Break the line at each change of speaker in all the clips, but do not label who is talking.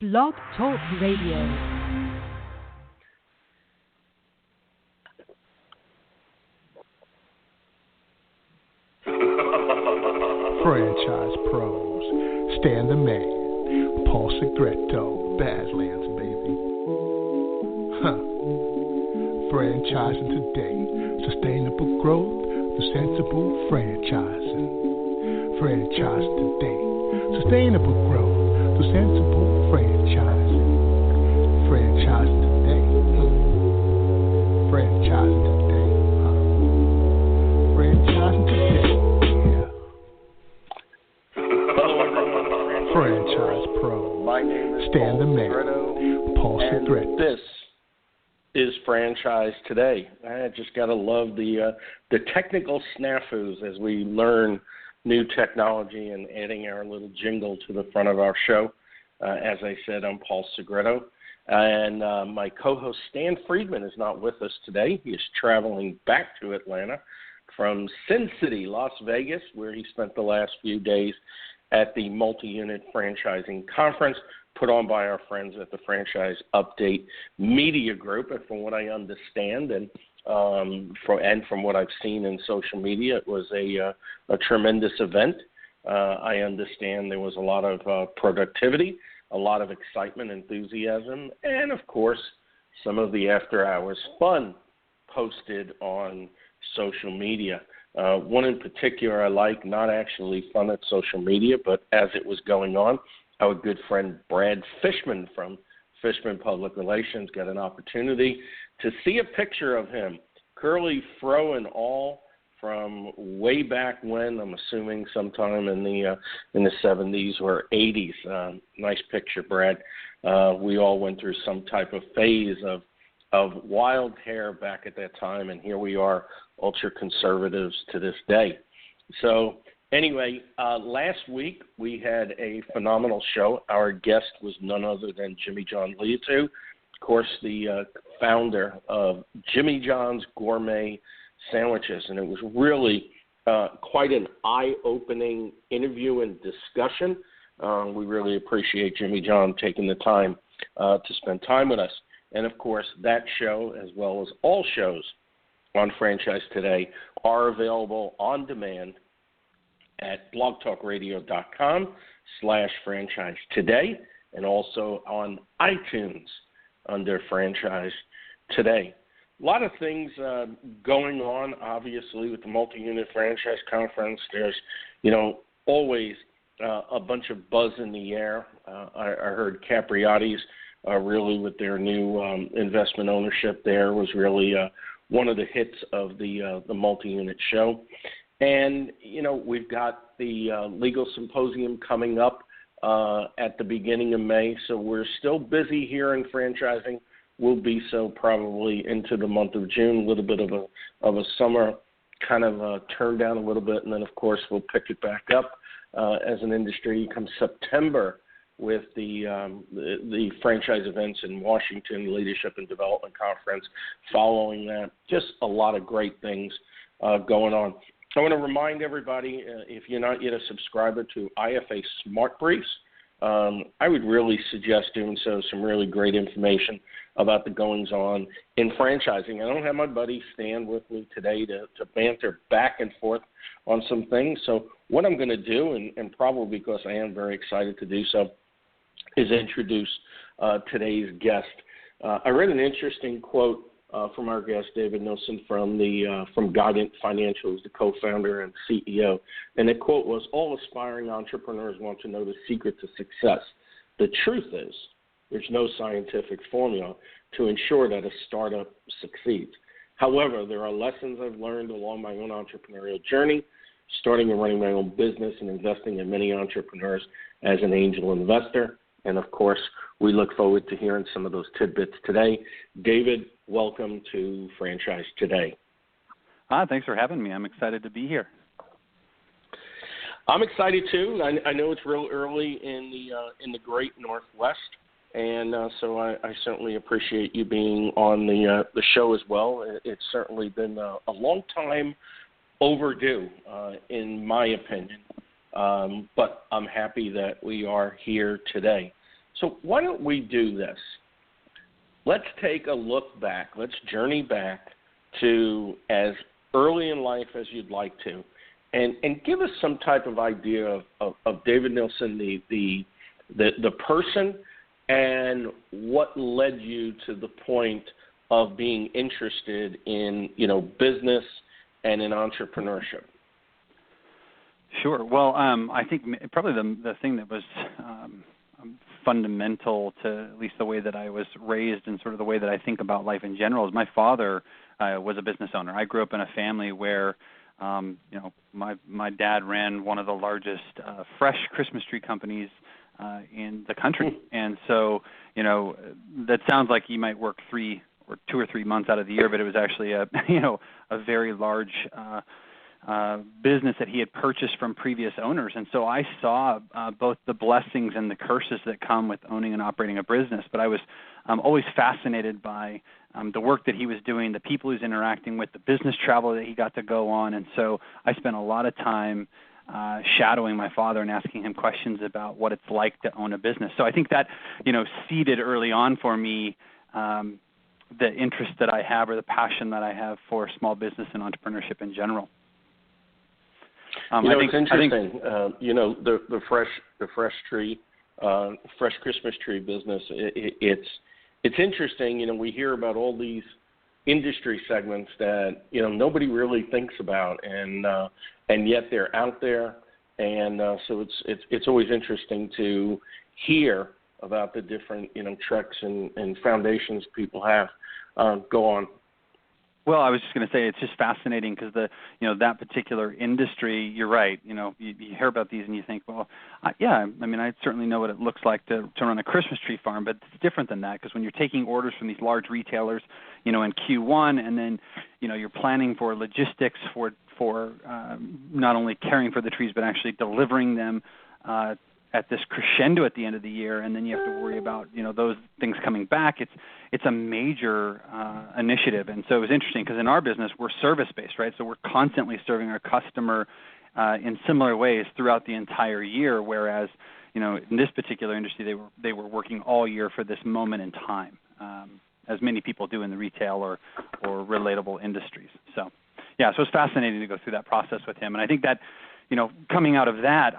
Blog Talk Radio.
Franchise pros, Stan the Man, Paul Segreto, Badlands, baby. Franchising today, sustainable growth through sensible franchising. Franchising today, sustainable growth through sensible franchising. Franchising today, franchising today, franchising today. Franchise Pro.
My name is
Stan
Paul
the Man.
Segreto,
Paul
and
Segreto.
this is Franchise Today. I just got to love the technical snafus as we learn new technology and adding our little jingle to the front of our show. As I said, I'm Paul Segreto, and my co-host Stan Friedman is not with us today. He is traveling back to Atlanta from Sin City, Las Vegas, where he spent the last few days at the multi-unit franchising conference put on by our friends at the Franchise Update Media Group. And from what I understand and from what I've seen in social media, it was a tremendous event. I understand there was a lot of productivity, a lot of excitement, enthusiasm, and, of course, some of the after-hours fun posted on social media. One in particular I like, not actually fun at social media, but as it was going on, our good friend Brad Fishman from Fishman Public Relations got an opportunity to see a picture of him, curly fro and all, from way back when, I'm assuming sometime in the 70s or 80s. Nice picture, Brad. We all went through some type of phase of wild hair back at that time, and here we are, ultra-conservatives to this day. So anyway, last week we had a phenomenal show. Our guest was none other than Jimmy John Liatu, of course, the founder of Jimmy John's Gourmet Sandwiches, and it was really quite an eye-opening interview and discussion. We really appreciate Jimmy John taking the time to spend time with us. And, of course, that show, as well as all shows on Franchise Today, are available on demand at blogtalkradio.com/franchise today and also on iTunes under Franchise Today. A lot of things going on, obviously, with the multi-unit franchise conference. There's, always a bunch of buzz in the air. I heard Capriati's really with their new investment ownership there was really one of the hits of the multi-unit show. And, we've got the legal symposium coming up at the beginning of May, so we're still busy here in franchising. We'll be so probably into the month of June, a little bit of a summer kind of turn down a little bit, and then, of course, we'll pick it back up as an industry come September with the franchise events in Washington, Leadership and Development Conference. Following that, just a lot of great things going on. I want to remind everybody, if you're not yet a subscriber to IFA Smart Briefs, I would really suggest doing so. Some really great information about the goings-on in franchising. I don't have my buddy Stan with me today to banter back and forth on some things. So what I'm going to do, and probably because I am very excited to do so, is introduce today's guest. I read an interesting quote from our guest, David Nilssen, from Guidant Financial, who's the co-founder and CEO. And the quote was, "All aspiring entrepreneurs want to know the secret to success. The truth is, there's no scientific formula to ensure that a startup succeeds. However, there are lessons I've learned along my own entrepreneurial journey, starting and running my own business and investing in many entrepreneurs as an angel investor." And, of course, we look forward to hearing some of those tidbits today. David, welcome to Franchise Today.
Thanks for having me. I'm excited to be here.
I'm excited, too. I know it's real early in the great Northwest, and so I certainly appreciate you being on the show as well. It's certainly been a long time overdue, in my opinion. But I'm happy that we are here today. So why don't we do this? Let's take a look back. Let's journey back to as early in life as you'd like to, and give us some type of idea of David Nilssen, the person, and what led you to the point of being interested in, business and in entrepreneurship.
Sure. Well, I think probably the thing that was fundamental to at least the way that I was raised and sort of the way that I think about life in general is my father was a business owner. I grew up in a family where, my dad ran one of the largest fresh Christmas tree companies in the country. And so, that sounds like he might work 2 or 3 months out of the year, but it was actually a very large business that he had purchased from previous owners. And so I saw both the blessings and the curses that come with owning and operating a business. But I was always fascinated by the work that he was doing, the people he was interacting with, the business travel that he got to go on. And so I spent a lot of time shadowing my father and asking him questions about what it's like to own a business. So I think that, seeded early on for me the interest that I have or the passion that I have for small business and entrepreneurship in general.
It's interesting. The fresh Christmas tree business. It's interesting. We hear about all these industry segments that nobody really thinks about, and yet they're out there. And so it's always interesting to hear about the different treks and foundations people have. Go on.
Well, I was just going to say it's just fascinating because that particular industry. You're right. You hear about these and you think, well, I certainly know what it looks like to run a Christmas tree farm, but it's different than that because when you're taking orders from these large retailers, in Q1, and then you're planning for logistics for not only caring for the trees but actually delivering them at this crescendo at the end of the year, and then you have to worry about those things coming back. It's a major initiative, and so it was interesting because in our business we're service-based, right? So we're constantly serving our customer in similar ways throughout the entire year, whereas in this particular industry they were working all year for this moment in time, as many people do in the retail or relatable industries. So it's fascinating to go through that process with him, and I think that. Coming out of that,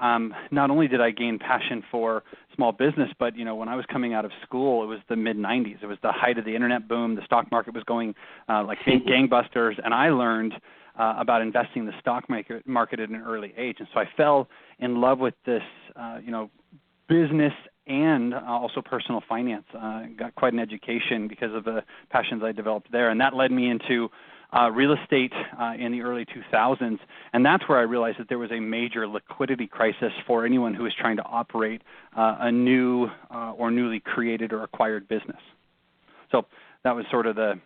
not only did I gain passion for small business, but, when I was coming out of school, it was the mid-'90s. It was the height of the internet boom. The stock market was going like gangbusters, and I learned about investing in the stock market at an early age. And so I fell in love with this, business and also personal finance. Got quite an education because of the passions I developed there, and that led me into real estate in the early 2000s, and that's where I realized that there was a major liquidity crisis for anyone who was trying to operate a new or newly created or acquired business. So that was sort of the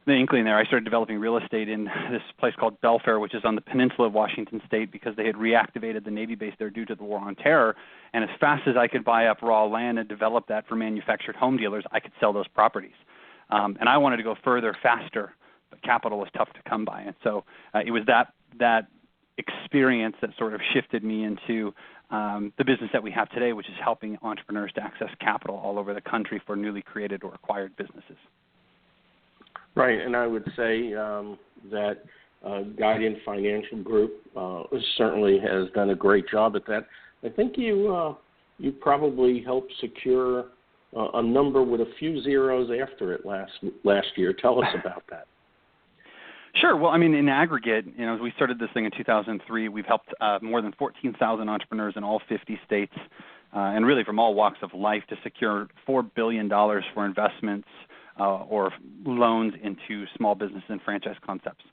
inkling there. I started developing real estate in this place called Belfair, which is on the peninsula of Washington State, because they had reactivated the Navy base there due to the War on Terror. And as fast as I could buy up raw land and develop that for manufactured home dealers, I could sell those properties. And I wanted to go further, faster. But capital was tough to come by, and so it was that experience that sort of shifted me into the business that we have today, which is helping entrepreneurs to access capital all over the country for newly created or acquired businesses.
Right, and I would say that Guidant Financial Group certainly has done a great job at that. I think you probably helped secure a number with a few zeros after it last year. Tell us about that.
Sure. Well, in aggregate, as we started this thing in 2003, we've helped more than 14,000 entrepreneurs in all 50 states, and really from all walks of life, to secure $4 billion for investments or loans into small business and franchise concepts.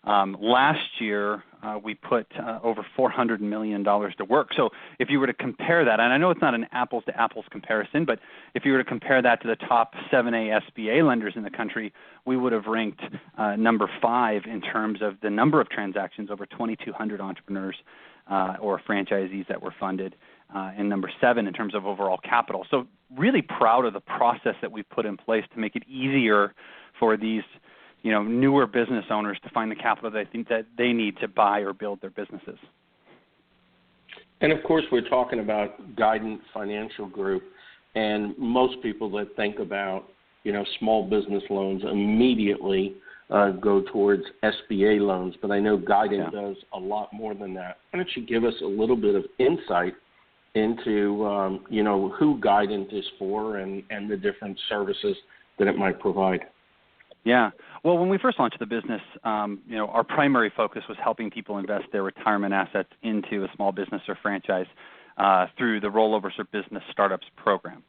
Last year, we put over $400 million to work. So if you were to compare that, and I know it's not an apples-to-apples comparison, but if you were to compare that to the top 7A SBA lenders in the country, we would have ranked number 5 in terms of the number of transactions, over 2,200 entrepreneurs or franchisees that were funded, and number 7 in terms of overall capital. So really proud of the process that we put in place to make it easier for these newer business owners to find the capital they think that they need to buy or build their businesses.
And of course, we're talking about Guidant Financial Group. And most people that think about, small business loans immediately go towards SBA loans. But I know Guidant does a lot more than that. Why don't you give us a little bit of insight into, who Guidant is for and the different services that it might provide?
Yeah. Well, when we first launched the business, our primary focus was helping people invest their retirement assets into a small business or franchise through the Rollovers or Business Startups program.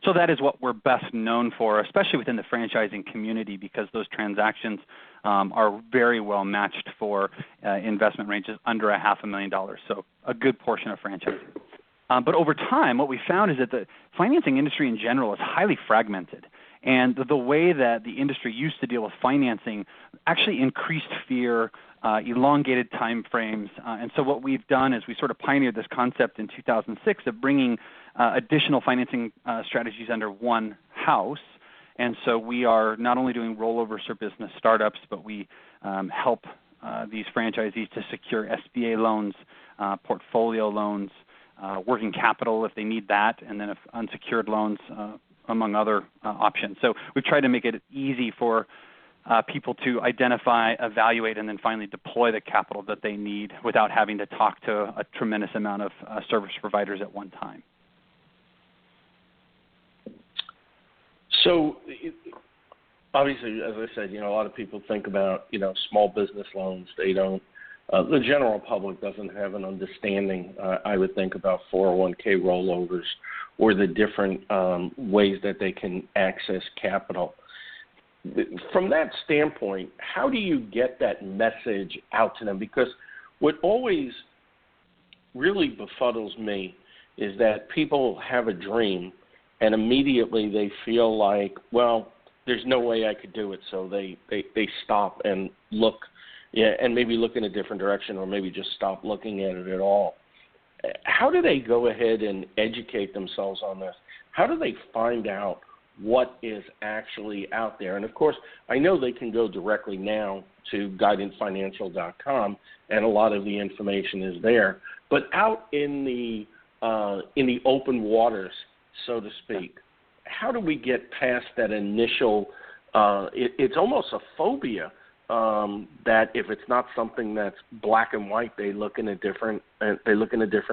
So that is what we're best known for, especially within the franchising community, because those transactions are very well matched for investment ranges under $500,000. So a good portion of franchising. But over time, what we found is that the financing industry in general is highly fragmented. And the way that the industry used to deal with financing actually increased fear, elongated time frames. And so what we've done is we sort of pioneered this concept in 2006 of bringing additional financing strategies under one house. And so we are not only doing rollovers or business startups, but we help these franchisees to secure SBA loans, portfolio loans, working capital if they need that, and then if unsecured loans, among other options. So we've tried to make it easy for people to identify, evaluate, and then finally deploy the capital that they need without having to talk to a tremendous amount of service providers at one time.
So obviously, as I said, a lot of people think about, small business loans. They don't. The general public doesn't have an understanding, I would think, about 401k rollovers or the different ways that they can access capital. From that standpoint, how do you get that message out to them? Because what always really befuddles me is that people have a dream and immediately they feel like, well, there's no way I could do it, so they stop and look. Yeah, and maybe look in a different direction or maybe just stop looking at it at all. How do they go ahead and educate themselves on this? How do they find out what is actually out there? And, of course, I know they can go directly now to guidantfinancial.com, and a lot of the information is there. But out in the open waters, so to speak, how do we get past that initial it's almost a phobia that if it's not something that's black and white, they look in a different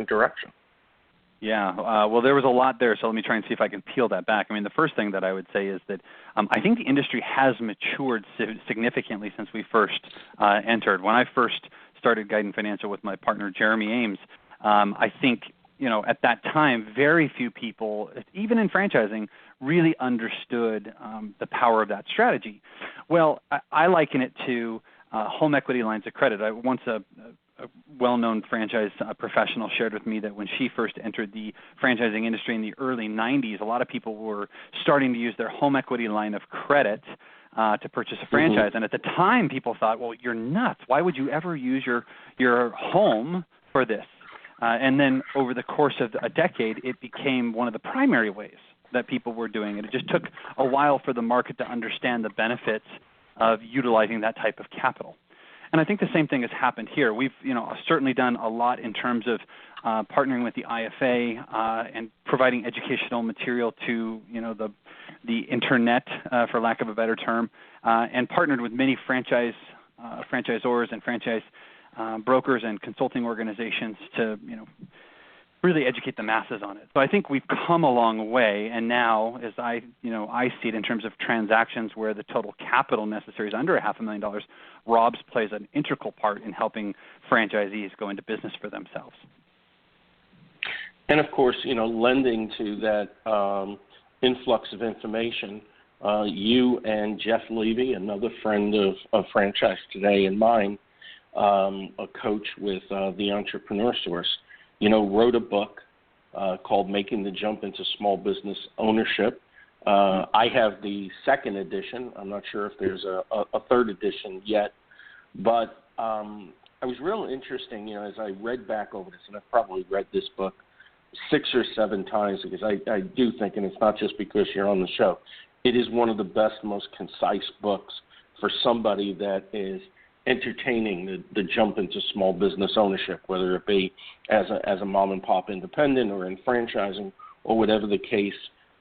direction.
Yeah, well, there was a lot there, so let me try and see if I can peel that back. I mean, the first thing that I would say is that I think the industry has matured significantly since we first entered. When I first started Guidant Financial with my partner, Jeremy Ames, I think, at that time, very few people, even in franchising, really understood the power of that strategy. Well, I liken it to home equity lines of credit. Once a well-known franchise professional shared with me that when she first entered the franchising industry in the early 90s, a lot of people were starting to use their home equity line of credit to purchase a franchise. Mm-hmm. And at the time, people thought, well, you're nuts. Why would you ever use your home for this? And then over the course of a decade, it became one of the primary ways that people were doing it. It just took a while for the market to understand the benefits of utilizing that type of capital. And I think the same thing has happened here. We've certainly done a lot in terms of partnering with the IFA and providing educational material to the internet, for lack of a better term, and partnered with many franchisors and franchise brokers and consulting organizations to really educate the masses on it. So I think we've come a long way, and now, as I see it in terms of transactions where the total capital necessary is under $500,000, Rob's plays an integral part in helping franchisees go into business for themselves.
And of course, lending to that influx of information, you and Jeff Levy, another friend of Franchise Today and mine, a coach with the Entrepreneur Source, wrote a book called Making the Jump into Small Business Ownership. I have the second edition. I'm not sure if there's a third edition yet. But it was real interesting, as I read back over this, and I've probably read this book 6 or 7 times because I do think, and it's not just because you're on the show, it is one of the best, most concise books for somebody that is entertaining the jump into small business ownership, whether it be as a mom and pop independent or in franchising or whatever the case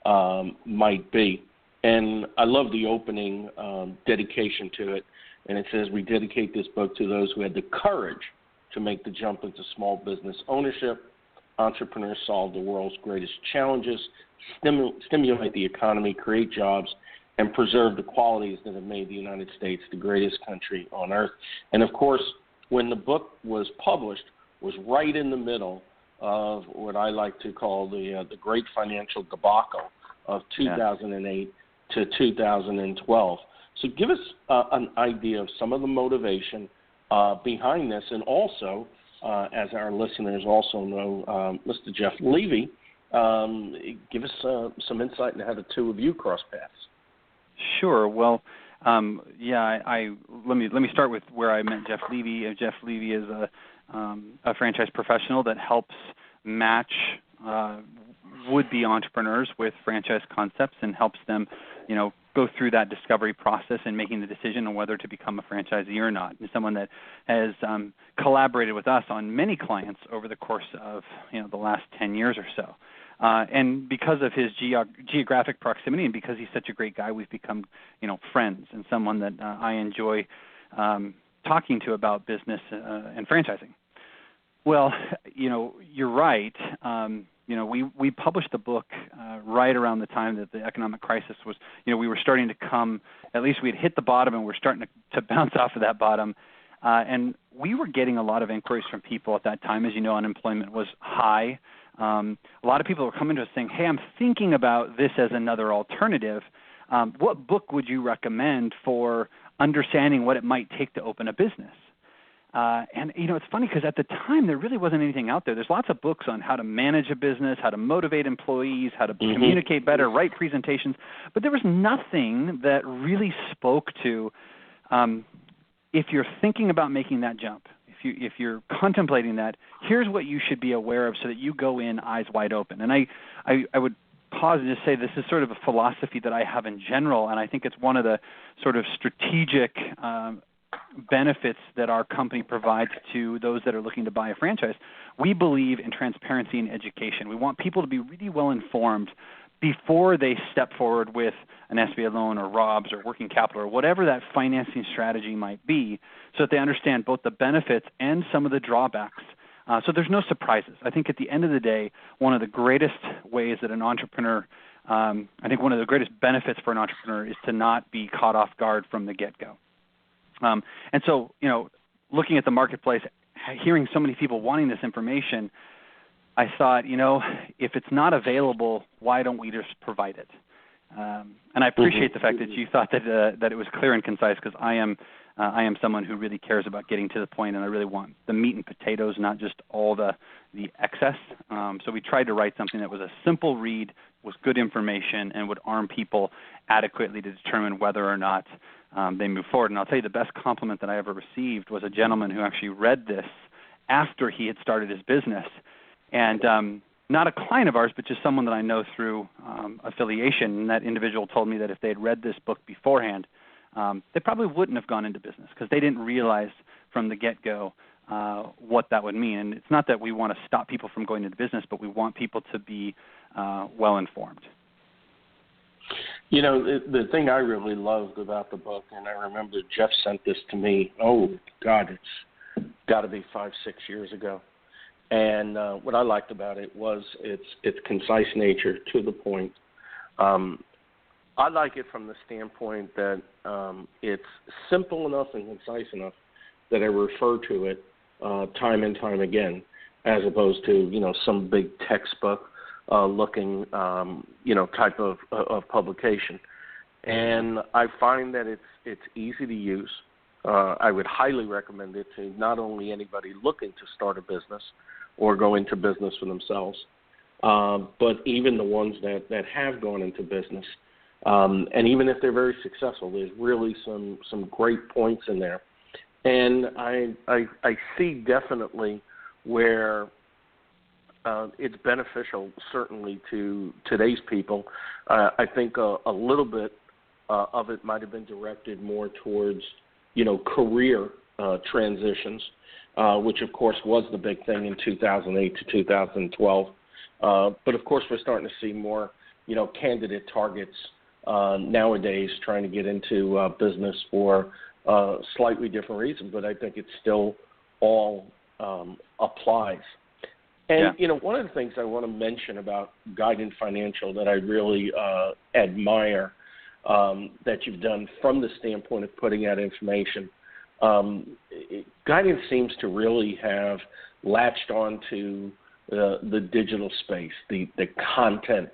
might be. And I love the opening dedication to it. And it says, we dedicate this book to those who had the courage to make the jump into small business ownership. Entrepreneurs solve the world's greatest challenges, stimulate the economy, create jobs, and preserve the qualities that have made the United States the greatest country on earth. And, of course, when the book was published, was right in the middle of what I like to call the great financial debacle of 2008 to 2012. So give us an idea of some of the motivation behind this, and also, as our listeners also know, Mr. Jeff Levy, give us some insight into how the two of you cross paths.
Sure. Well, let me start with where I met Jeff Levy. Jeff Levy is a franchise professional that helps match would-be entrepreneurs with franchise concepts and helps them, go through that discovery process and making the decision on whether to become a franchisee or not. And someone that has collaborated with us on many clients over the course of the last 10 years or so. And because of his geographic proximity and because he's such a great guy, we've become friends, and someone that I enjoy talking to about business and franchising. Well, you're right. We published the book right around the time that the economic crisis was, we were starting to come, at least we had hit the bottom and we're starting to bounce off of that bottom. And we were getting a lot of inquiries from people at that time. As you know, unemployment was high. A lot of people were coming to us saying, hey, I'm thinking about this as another alternative. What book would you recommend for understanding what it might take to open a business? And it's funny because at the time there really wasn't anything out there. There's lots of books on how to manage a business, how to motivate employees, how to communicate better, write presentations, but there was nothing that really spoke to if you're thinking about making that jump, if you're contemplating that, here's what you should be aware of so that you go in eyes wide open. And I would pause and just say this is sort of a philosophy that I have in general, and I think it's one of the sort of strategic benefits that our company provides to those that are looking to buy a franchise. We believe in transparency and education. We want people to be really well informed before they step forward with an SBA loan or ROBS or working capital or whatever that financing strategy might be, so that they understand both the benefits and some of the drawbacks. So there's no surprises. I think at the end of the day, one of the greatest ways that an entrepreneur, I think one of the greatest benefits for an entrepreneur is to not be caught off guard from the get-go. And so, looking at the marketplace, hearing so many people wanting this information, I thought, if it's not available, why don't we just provide it? And I appreciate the fact that you thought that it was clear and concise, because I am someone who really cares about getting to the point, and I really want the meat and potatoes, not just all the excess. So we tried to write something that was a simple read, was good information, and would arm people adequately to determine whether or not they move forward. And I'll tell you, the best compliment that I ever received was a gentleman who actually read this after he had started his business. And not a client of ours, but just someone that I know through affiliation. And that individual told me that if they had read this book beforehand, they probably wouldn't have gone into business, because they didn't realize from the get-go what that would mean. And it's not that we want to stop people from going into business, but we want people to be well-informed.
The thing I really loved about the book, and I remember Jeff sent this to me, it's got to be 5-6 years ago. And what I liked about it was its concise nature, to the point. I like it from the standpoint that it's simple enough and concise enough that I refer to it time and time again, as opposed to, some big textbook looking, type of publication. And I find that it's easy to use. I would highly recommend it to not only anybody looking to start a business or go into business for themselves, but even the ones that have gone into business. And even if they're very successful, there's really some great points in there. And I see definitely where it's beneficial, certainly, to today's people. I think a little bit of it might have been directed more towards, career transitions, which, of course, was the big thing in 2008 to 2012. But, of course, we're starting to see more candidate targets nowadays trying to get into business for slightly different reasons, but I think it still all applies. And, one of the things I want to mention about Guidant Financial that I really admire that you've done from the standpoint of putting out information, Guidant seems to really have latched on to the digital space, the content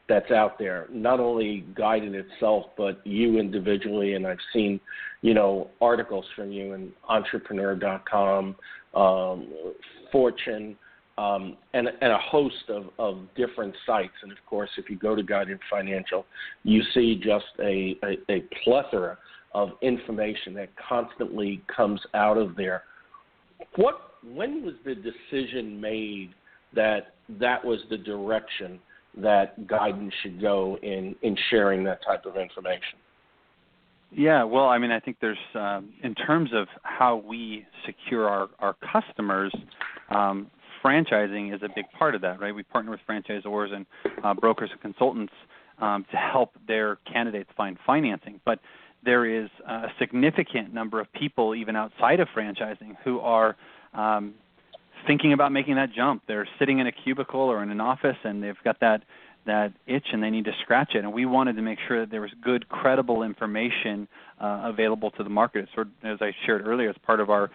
that's out there, not only Guidant itself, but you individually. And I've seen, articles from you in entrepreneur.com, Fortune, and a host of different sites. And, of course, if you go to Guidant Financial, you see just a plethora of information that constantly comes out of there. When was the decision made that was the direction that Guidant should go in sharing that type of information?
Yeah, well, I mean, I think there's, in terms of how we secure our customers, franchising is a big part of that, right? We partner with franchisors and brokers and consultants to help their candidates find financing. But there is a significant number of people, even outside of franchising, who are thinking about making that jump. They're sitting in a cubicle or in an office, and they've got that itch, and they need to scratch it. And we wanted to make sure that there was good, credible information available to the market. It's sort of, as I shared earlier, as part of our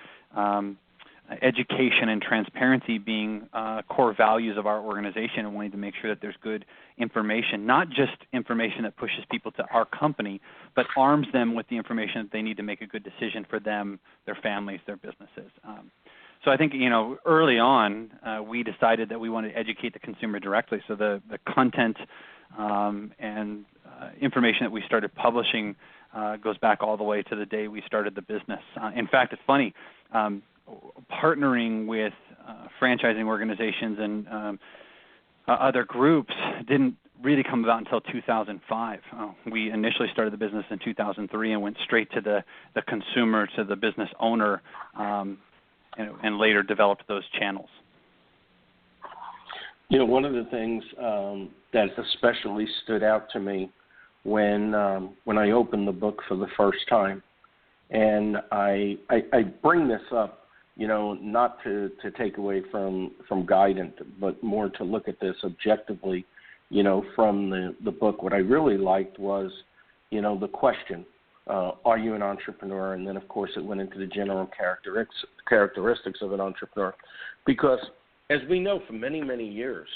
education and transparency being core values of our organization, and wanting to make sure that there's good information, not just information that pushes people to our company, but arms them with the information that they need to make a good decision for them, their families, their businesses. So I think, early on, we decided that we wanted to educate the consumer directly. So the content and information that we started publishing goes back all the way to the day we started the business. In fact, it's funny, partnering with franchising organizations and other groups didn't really come about until 2005. We initially started the business in 2003 and went straight to the consumer, to the business owner, and later developed those channels.
One of the things that especially stood out to me when I opened the book for the first time, and I bring this up, not to take away from Guidant, but more to look at this objectively, from the book. What I really liked was, the question, are you an entrepreneur? And then, of course, it went into the general characteristics of an entrepreneur. Because, as we know, for many, many years,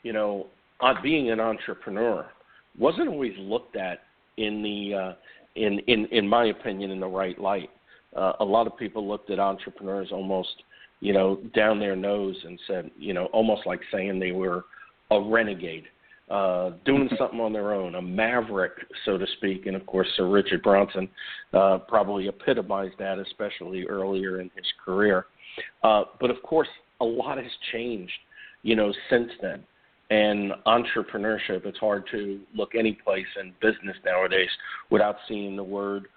being an entrepreneur wasn't always looked at in my opinion, in the right light. A lot of people looked at entrepreneurs almost, down their nose and said, almost like saying they were a renegade. Doing something on their own, a maverick, so to speak. And, of course, Sir Richard Branson probably epitomized that, especially earlier in his career. But, of course, a lot has changed, since then. And entrepreneurship, it's hard to look any place in business nowadays without seeing the word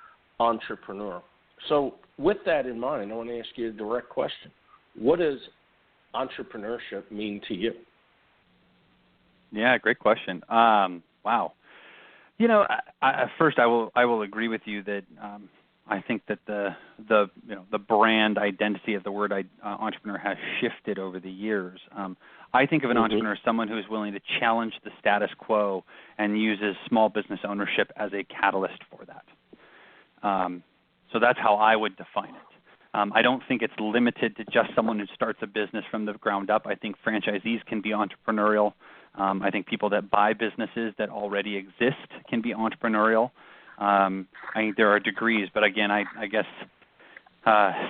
entrepreneur. So with that in mind, I want to ask you a direct question. What does entrepreneurship mean to you?
Yeah, great question. Wow. First I will agree with you that I think that the brand identity of the word entrepreneur has shifted over the years. I think of an entrepreneur as someone who is willing to challenge the status quo and uses small business ownership as a catalyst for that. So that's how I would define it. I don't think it's limited to just someone who starts a business from the ground up. I think franchisees can be entrepreneurial. I think people that buy businesses that already exist can be entrepreneurial. I think there are degrees, but again, I guess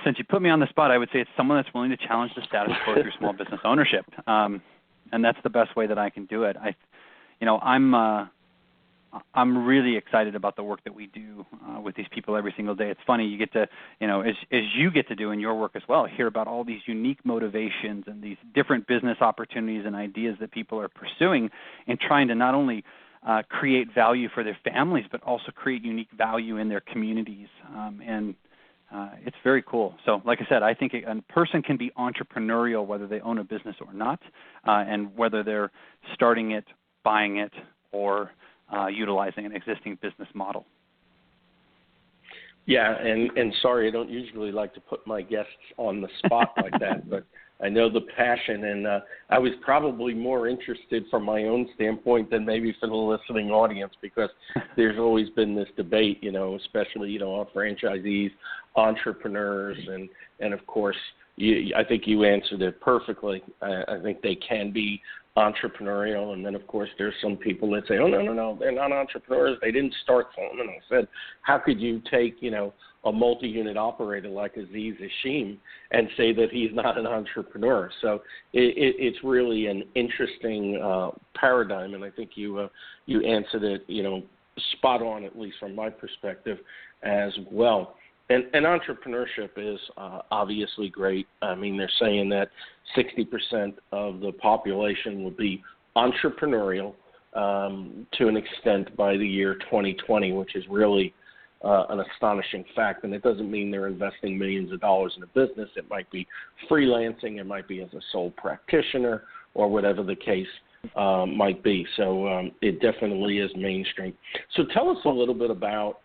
since you put me on the spot, I would say it's someone that's willing to challenge the status quo through small business ownership, and that's the best way that I can do it. I'm really excited about the work that we do with these people every single day. It's funny, you get to, as you get to do in your work as well, hear about all these unique motivations and these different business opportunities and ideas that people are pursuing and trying to not only create value for their families, but also create unique value in their communities. And it's very cool. So like I said, I think a person can be entrepreneurial whether they own a business or not, and whether they're starting it, buying it, or utilizing an existing business model.
Yeah, and sorry, I don't usually like to put my guests on the spot like that, but I know the passion, and I was probably more interested from my own standpoint than maybe for the listening audience, because there's always been this debate, especially, on franchisees, entrepreneurs, and of course, I think you answered it perfectly. I think they can be entrepreneurial, and then of course there's some people that say, oh no, they're not entrepreneurs, they didn't start something. And I said, how could you take a multi-unit operator like Aziz Hashim and say that he's not an entrepreneur? So it's really an interesting paradigm, and I think you answered it spot on, at least from my perspective as well. And entrepreneurship is obviously great. I mean, they're saying that 60% of the population will be entrepreneurial to an extent by the year 2020, which is really an astonishing fact. And it doesn't mean they're investing millions of dollars in a business. It might be freelancing. It might be as a sole practitioner or whatever the case might be. So it definitely is mainstream. So tell us a little bit about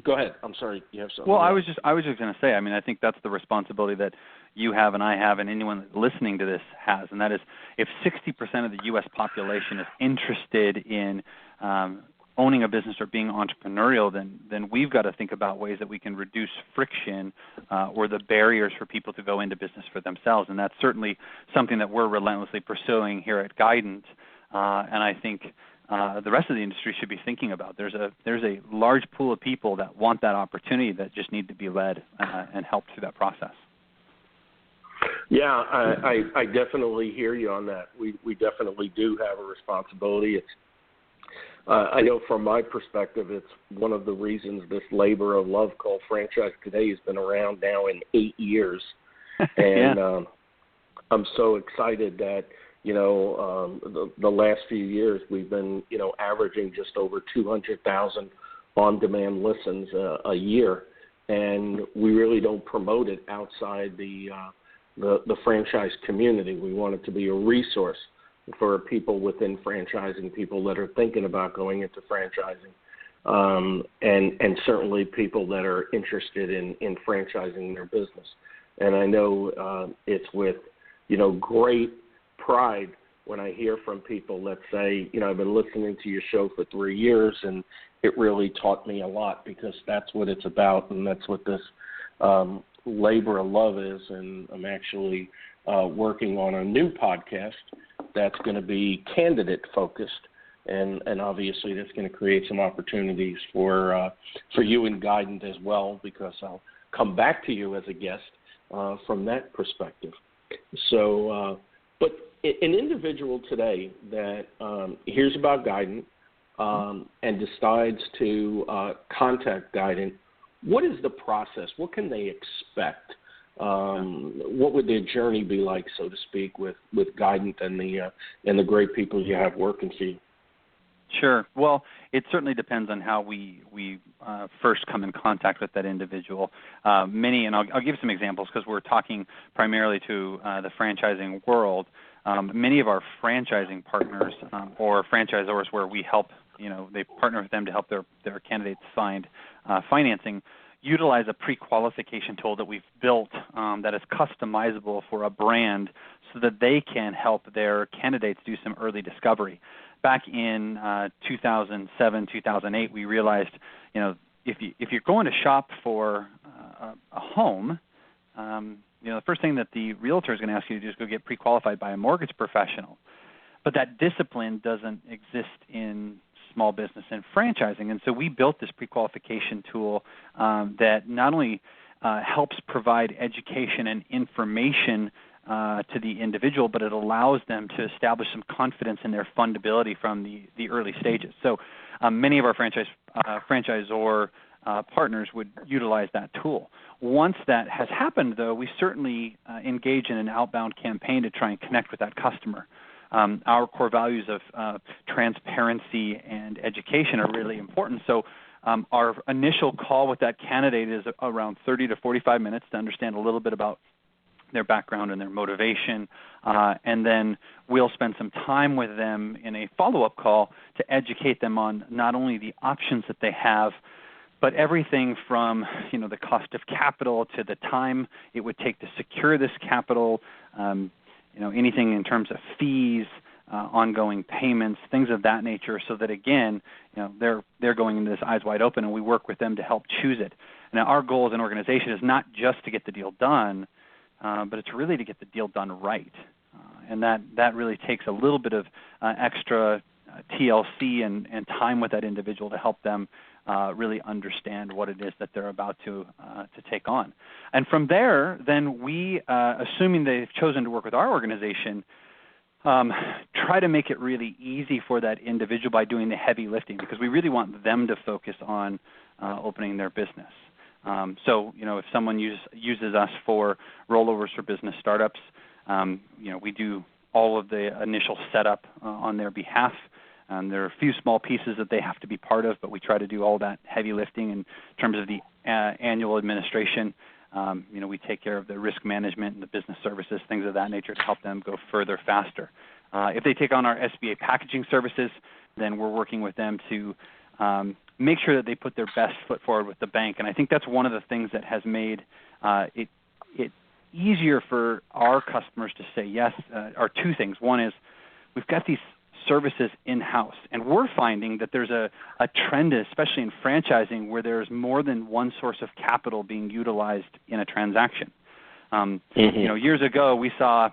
go ahead. I'm sorry. You have something.
Well, I was just going to say, I mean, I think that's the responsibility that you have and I have and anyone listening to this has, and that is if 60% of the U.S. population is interested in owning a business or being entrepreneurial, then we've got to think about ways that we can reduce friction or the barriers for people to go into business for themselves, and that's certainly something that we're relentlessly pursuing here at Guidant, and I think the rest of the industry should be thinking about. There's a large pool of people that want that opportunity that just need to be led and helped through that process.
Yeah, I definitely hear you on that. We definitely do have a responsibility. It's I know from my perspective, it's one of the reasons this labor of love called franchise today has been around now in 8 years, and yeah. I'm so excited that the last few years we've been, averaging just over 200,000 on-demand listens a year, and we really don't promote it outside the franchise community. We want it to be a resource for people within franchising, people that are thinking about going into franchising, and certainly people that are interested in franchising their business. And I know it's with, great pride when I hear from people that say, I've been listening to your show for 3 years and it really taught me a lot, because that's what it's about, and that's what this labor of love is. And I'm actually working on a new podcast that's going to be candidate focused, and obviously that's going to create some opportunities for you and Guidant as well, because I'll come back to you as a guest from that perspective. So, but an individual today that hears about Guidant and decides to contact Guidant, what is the process? What can they expect? What would their journey be like, so to speak, with Guidant and the great people you have working for you?
Sure. Well, it certainly depends on how we first come in contact with that individual. Many, and I'll give some examples because we're talking primarily to the franchising world. Many of our franchising partners or franchisors where we help, they partner with them to help their candidates find financing, utilize a pre-qualification tool that we've built that is customizable for a brand so that they can help their candidates do some early discovery. Back in 2007, 2008, we realized, if you're going to shop for a home, the first thing that the realtor is going to ask you to do is go get pre-qualified by a mortgage professional. But that discipline doesn't exist in small business and franchising. And so we built this pre-qualification tool that not only helps provide education and information to the individual, but it allows them to establish some confidence in their fundability from the early stages. So many of our franchisor partners would utilize that tool. Once that has happened, though, we certainly engage in an outbound campaign to try and connect with that customer. Our core values of transparency and education are really important. So our initial call with that candidate is around 30 to 45 minutes to understand a little bit about their background and their motivation, and then we'll spend some time with them in a follow-up call to educate them on not only the options that they have, but everything from the cost of capital to the time it would take to secure this capital, anything in terms of fees, ongoing payments, things of that nature, so that again, they're going into this eyes wide open, and we work with them to help choose it. Now, our goal as an organization is not just to get the deal done, but it's really to get the deal done right, and that really takes a little bit of extra TLC and time with that individual to help them really understand what it is that they're about to take on. And from there, then we, assuming they've chosen to work with our organization, try to make it really easy for that individual by doing the heavy lifting, because we really want them to focus on opening their business. So, if someone uses us for rollovers for business startups, we do all of the initial setup on their behalf. There are a few small pieces that they have to be part of, but we try to do all that heavy lifting in terms of the annual administration. We take care of the risk management and the business services, things of that nature, to help them go further faster. If they take on our SBA packaging services, then we're working with them to make sure that they put their best foot forward with the bank. And I think that's one of the things that has made it easier for our customers to say yes, are two things. One is we've got these services in-house, and we're finding that there's a trend, especially in franchising, where there's more than one source of capital being utilized in a transaction. Years ago we saw,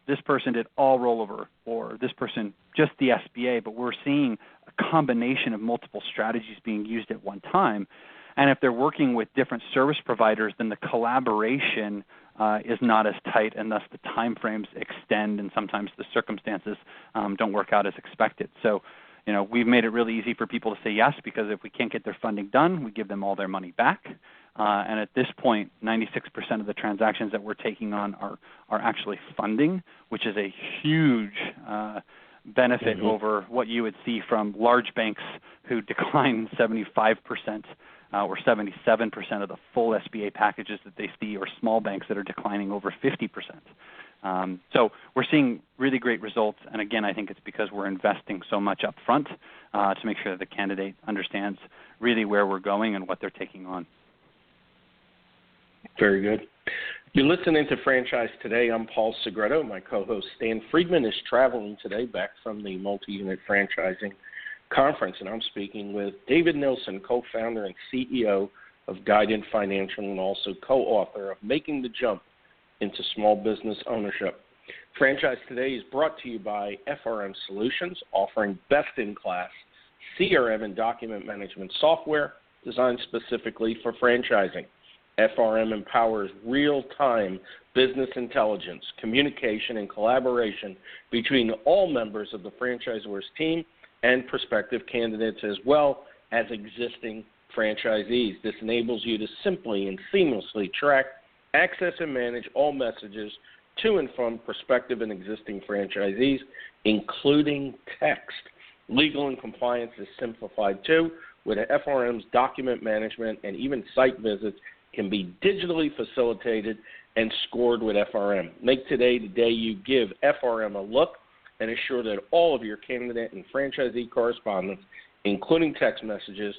this person did all rollover, or this person just the SBA, but we're seeing a combination of multiple strategies being used at one time. And if they're working with different service providers, then the collaboration is not as tight, and thus the time frames extend, and sometimes the circumstances don't work out as expected. So, we've made it really easy for people to say yes, because if we can't get their funding done, we give them all their money back. And at this point, 96% of the transactions that we're taking on are actually funding, which is a huge benefit over what you would see from large banks who decline 75% or 77% of the full SBA packages that they see, or small banks that are declining over 50%. So we're seeing really great results, and again, I think it's because we're investing so much up front to make sure that the candidate understands really where we're going and what they're taking on.
Very good. You're listening to Franchise Today. I'm Paul Segreto. My co-host Stan Friedman is traveling today back from the multi-unit franchising conference, and I'm speaking with David Nilssen, co-founder and CEO of Guidant Financial, and also co-author of Making the Jump into Small Business Ownership. Franchise Today is brought to you by FRM Solutions, offering best-in-class CRM and document management software designed specifically for franchising. FRM empowers real-time business intelligence, communication, and collaboration between all members of the franchisor's team and prospective candidates, as well as existing franchisees. This enables you to simply and seamlessly track, access, and manage all messages to and from prospective and existing franchisees, including text. Legal and compliance is simplified too, with FRM's document management, and even site visits can be digitally facilitated and scored with FRM. Make today the day you give FRM a look, and ensure that all of your candidate and franchisee correspondence, including text messages,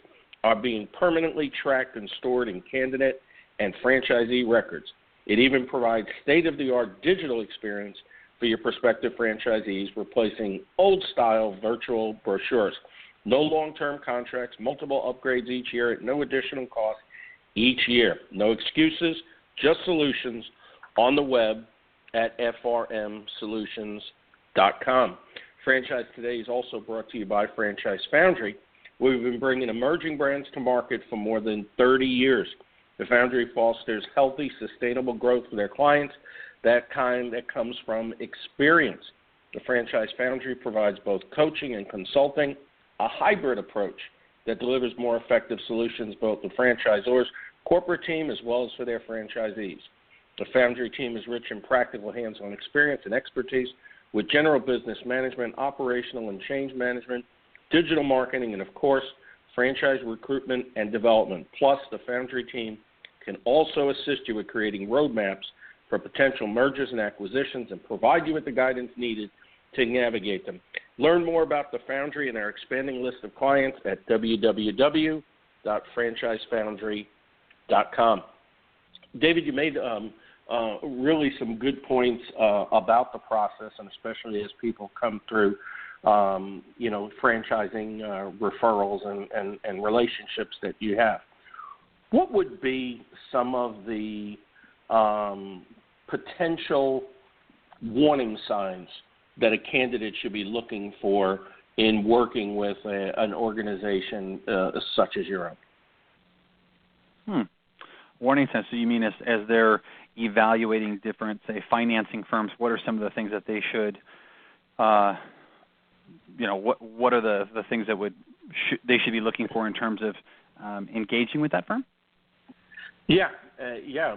are being permanently tracked and stored in candidate and franchisee records. It even provides state-of-the-art digital experience for your prospective franchisees, replacing old-style virtual brochures. No long-term contracts, multiple upgrades each year at no additional cost each year. No excuses, just solutions on the web at frmsolutions.com. Franchise Today is also brought to you by Franchise Foundry. We've been bringing emerging brands to market for more than 30 years. The Foundry fosters healthy, sustainable growth for their clients, that kind that comes from experience. The Franchise Foundry provides both coaching and consulting, a hybrid approach that delivers more effective solutions both to franchisors' corporate team as well as for their franchisees. The Foundry team is rich in practical hands-on experience and expertise with general business management, operational and change management, digital marketing, and, of course, franchise recruitment and development. Plus, the Foundry team can also assist you with creating roadmaps for potential mergers and acquisitions and provide you with the guidance needed to navigate them. Learn more about the Foundry and our expanding list of clients at www.franchisefoundry.com. David, you made really some good points about the process, and especially as people come through, franchising referrals and relationships that you have. What would be some of the potential warning signs that a candidate should be looking for in working with an organization such as your own?
Warning signs. So you mean as they're evaluating different, say, financing firms, what are some of the things that they should, what are the things that they should be looking for in terms of engaging with that firm? Yeah,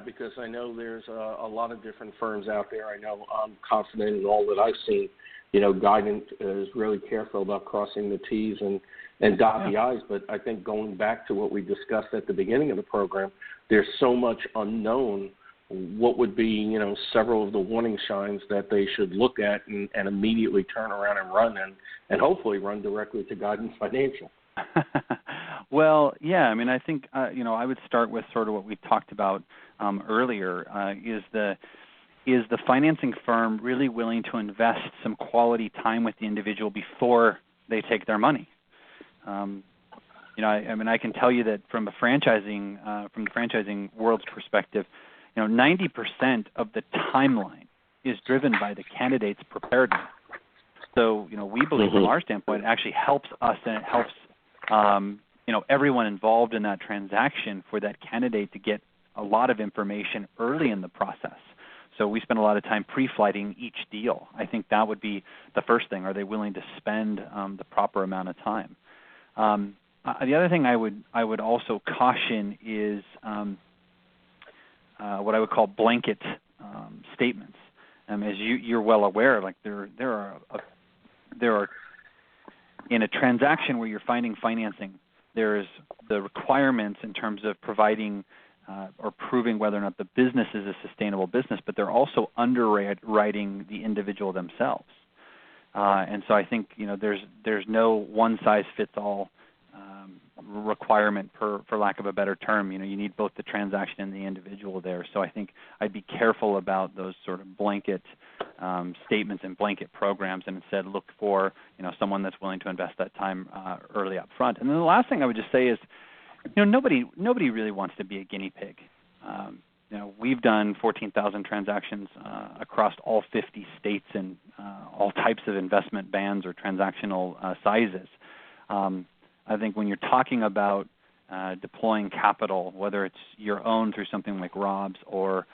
because I know there's a lot of different firms out there. I know I'm confident in all that I've seen. Guidant is really careful about crossing the T's and dot the I's, but I think going back to what we discussed at the beginning of the program, there's so much unknown. What would be, several of the warning signs that they should look at and immediately turn around and run and hopefully run directly to Guidant Financial?
Well, yeah. I mean, I think I would start with sort of what we talked about earlier. Is the financing firm really willing to invest some quality time with the individual before they take their money? I can tell you that from the franchising world's perspective, 90% of the timeline is driven by the candidate's preparedness. So, we believe from our standpoint, it actually helps us and it helps everyone involved in that transaction for that candidate to get a lot of information early in the process. So we spend a lot of time pre-flighting each deal. I think that would be the first thing. Are they willing to spend the proper amount of time? The other thing I would also caution is what I would call blanket statements. As you're well aware, like there are in a transaction where you're finding financing, there's the requirements in terms of providing or proving whether or not the business is a sustainable business, but they're also underwriting the individual themselves. And so I think there's no one size fits all requirement, for lack of a better term. You need both the transaction and the individual there. So I think I'd be careful about those sort of blanket statements and blanket programs, and instead look for someone that's willing to invest that time early up front. And then the last thing I would just say is, nobody really wants to be a guinea pig. We've done 14,000 transactions across all 50 states and all types of investment bands or transactional sizes. I think when you're talking about deploying capital, whether it's your own through something like Rob's or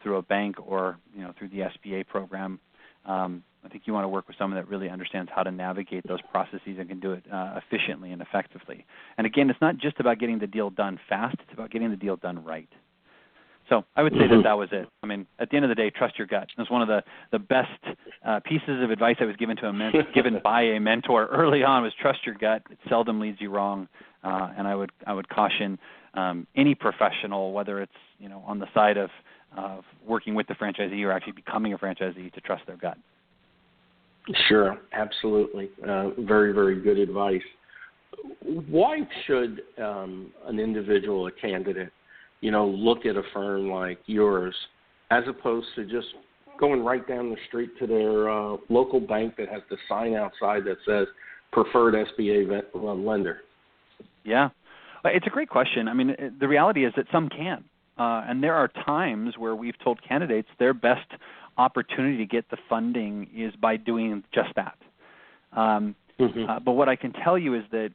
through a bank or through the SBA program, I think you want to work with someone that really understands how to navigate those processes and can do it efficiently and effectively. And again, it's not just about getting the deal done fast; it's about getting the deal done right. So I would say that was it. I mean, at the end of the day, trust your gut. That's one of the best pieces of advice I was given given by a mentor early on was trust your gut. It seldom leads you wrong. And I would caution any professional, whether it's on the side of working with the franchisee or actually becoming a franchisee, to trust their gut.
Sure, absolutely. Very, very good advice. Why should an individual, a candidate, look at a firm like yours as opposed to just going right down the street to their local bank that has the sign outside that says preferred SBA lender? Yeah, it's a great question. I mean, the reality is that some can. And there are times where we've told candidates their best opportunity to get the funding is by doing just that. But what I can tell you is that,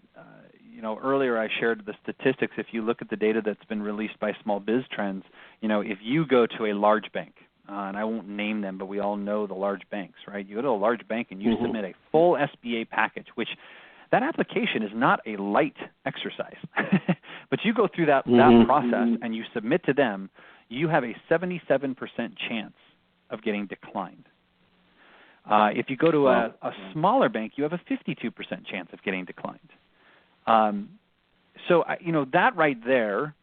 earlier I shared the statistics. If you look at the data that's been released by Small Biz Trends, if you go to a large bank, and I won't name them, but we all know the large banks, right? You go to a large bank and you submit a full SBA package, which that application is not a light exercise. But you go through that process and you submit to them, you have a 77% chance of getting declined. If you go to a smaller bank, you have a 52% chance of getting declined. So that right there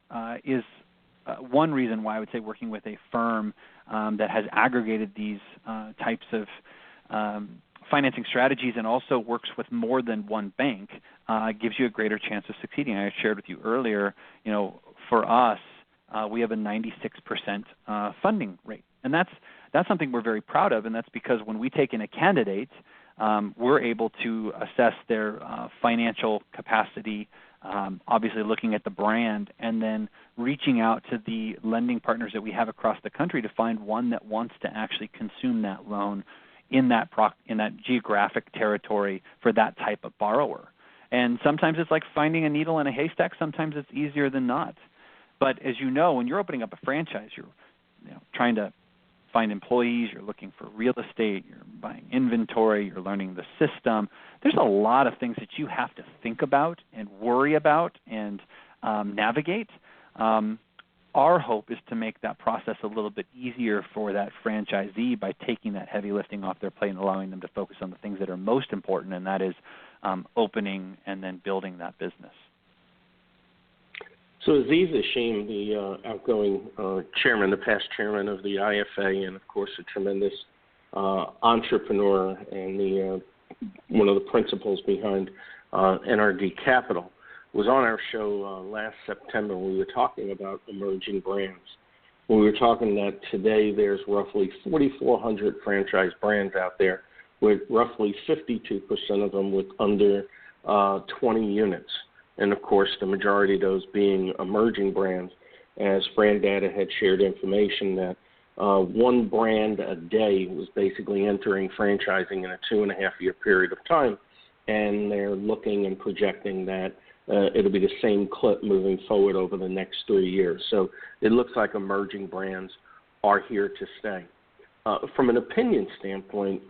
is
one reason why I would say working with a firm that has aggregated these types of financing strategies and also works with more than one bank gives you a greater chance of succeeding. I shared with you earlier, for us, we have a 96% funding rate, and that's something we're very proud of, and that's because when we take in a candidate, we're able to assess their financial capacity, obviously looking at the brand, and then reaching out to the lending partners that we have across the country to find one that wants to actually consume that loan in that geographic territory for that type of borrower. And sometimes it's like finding a needle in a haystack. Sometimes it's easier than not. But as you know, when you're opening up a franchise, you're trying to find employees, you're looking for real estate, you're buying inventory, you're learning the system. There's a lot of things that you have to think about and worry about and navigate. Our hope is to make that process a little bit easier for that franchisee by taking that heavy lifting off their plate and allowing them to focus on the things that are most important, and that is opening and then building that business.
So Aziz Hashim, the outgoing chairman, the past chairman of the IFA, and of course a tremendous entrepreneur and one of the principals behind NRD Capital, was on our show last September when we were talking about emerging brands. We were talking that today there's roughly 4,400 franchise brands out there, with roughly 52% of them with under 20 units. And, of course, the majority of those being emerging brands, as Brand Data had shared information that one brand a day was basically entering franchising in a 2.5-year period of time, and they're looking and projecting that it'll be the same clip moving forward over the next 3 years. So it looks like emerging brands are here to stay. From an opinion standpoint,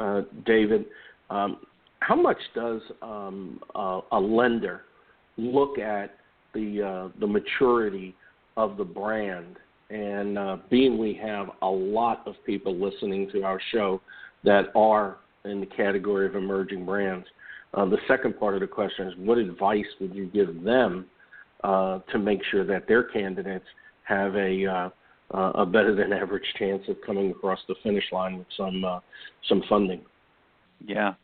David, how much does a lender look at the maturity of the brand? And being we have a lot of people listening to our show that are in the category of emerging brands, the second part of the question is, what advice would you give them to make sure that their candidates have a better than average chance of coming across the finish line with some funding?
Yeah.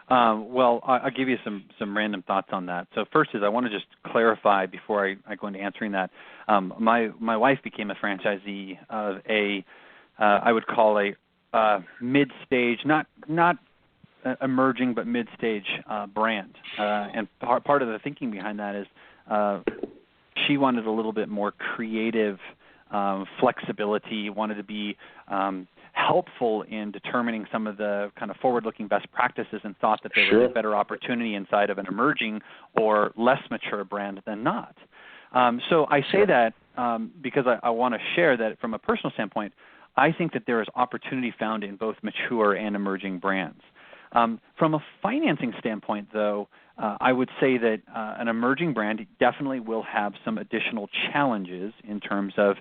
Well, I'll give you some random thoughts on that. So first is I want to just clarify before I go into answering that. My wife became a franchisee of I would call a mid-stage, not emerging but mid-stage brand. And part of the thinking behind that is she wanted a little bit more creative flexibility, wanted to be helpful in determining some of the kind of forward-looking best practices, and thought that there was a better opportunity inside of an emerging or less mature brand than not. So I say that because I want to share that from a personal standpoint, I think that there is opportunity found in both mature and emerging brands. From a financing standpoint, though, I would say that an emerging brand definitely will have some additional challenges in terms of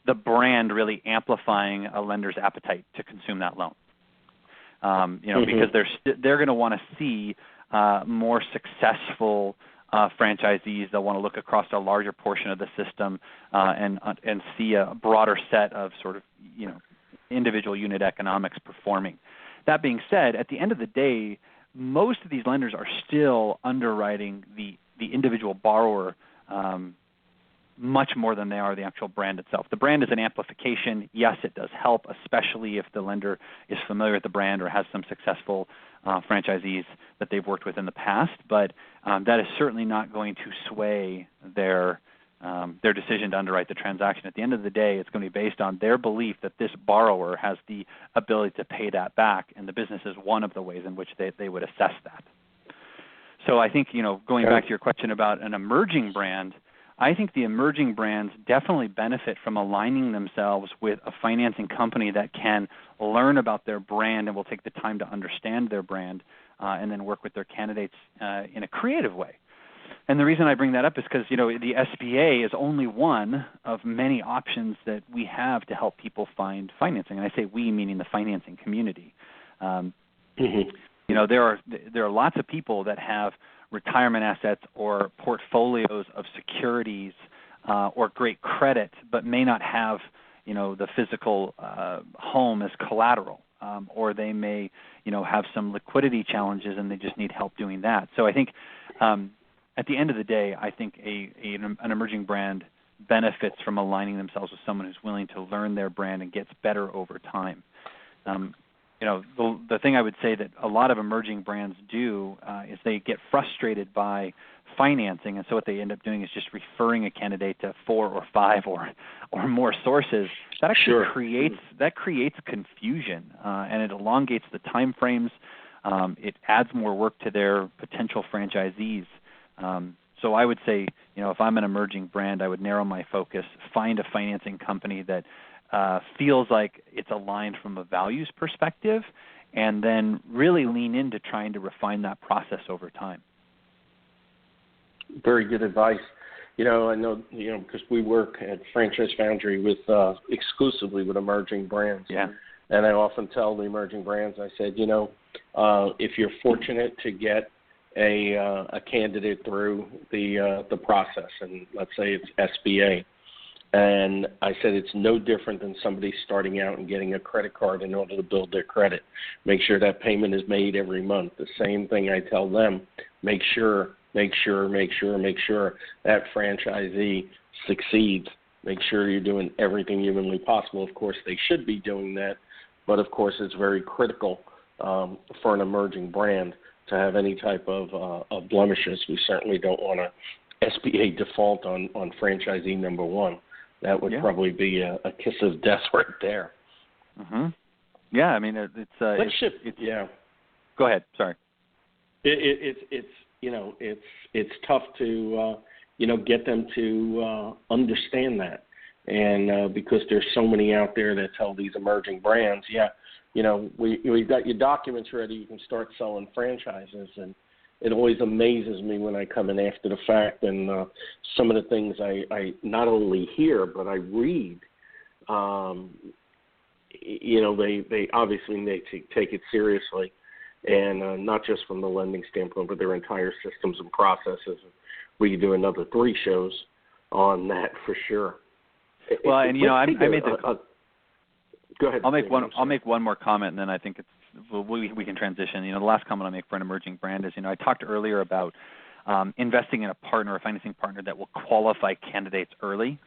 the brand really amplifying a lender's appetite to consume that loan. Because they're going to want to see more successful franchisees. They'll want to look across a larger portion of the system and see a broader set of sort of individual unit economics performing. That being said, at the end of the day, most of these lenders are still underwriting the individual borrower much more than they are the actual brand itself. The brand is an amplification. Yes, it does help, especially if the lender is familiar with the brand or has some successful franchisees that they've worked with in the past. But that is certainly not going to sway their decision to underwrite the transaction. At the end of the day, it's going to be based on their belief that this borrower has the ability to pay that back, and the business is one of the ways in which they would assess that. So I think, going back to your question about an emerging brand, I think the emerging brands definitely benefit from aligning themselves with a financing company that can learn about their brand and will take the time to understand their brand and then work with their candidates in a creative way. And the reason I bring that up is because, the SBA is only one of many options that we have to help people find financing. And I say we, meaning the financing community. There are lots of people that have retirement assets or portfolios of securities or great credit, but may not have, the physical home as collateral, or they may, have some liquidity challenges and they just need help doing that. So I think at the end of the day, I think an emerging brand benefits from aligning themselves with someone who's willing to learn their brand and gets better over time. The thing I would say that a lot of emerging brands do is they get frustrated by financing, and so what they end up doing is just referring a candidate to 4 or 5 or more sources. That actually creates confusion, and it elongates the time frames. It adds more work to their potential franchisees. So I would say, if I'm an emerging brand, I would narrow my focus, find a financing company that feels like it's aligned from a values perspective, and then really lean into trying to refine that process over time.
Very good advice. I know, because we work at Franchise Foundry with exclusively with emerging brands.
Yeah.
And I often tell the emerging brands, I said, if you're fortunate to get a candidate through the process, and let's say it's SBA, and I said it's no different than somebody starting out and getting a credit card in order to build their credit. Make sure that payment is made every month. The same thing I tell them, make sure that franchisee succeeds. Make sure you're doing everything humanly possible. Of course, they should be doing that, but of course it's very critical for an emerging brand to have any type of blemishes. We certainly don't want to SBA default on franchisee number one. That would probably be a kiss of death right there.
Mm-hmm. Yeah, I mean,
Let's shift. Yeah.
Go ahead. Sorry.
It's tough to get them to understand that, and because there's so many out there that tell these emerging brands, we've got your documents ready, you can start selling franchises, and it always amazes me when I come in after the fact, and some of the things I not only hear but I read. They obviously take it seriously, and not just from the lending standpoint, but their entire systems and processes. We could do another 3 shows on that for sure.
Well, I made the.
Go ahead.
I'll make one more comment, and then I think we can transition. The last comment I'll make for an emerging brand is, I talked earlier about investing in a partner, a financing partner that will qualify candidates early.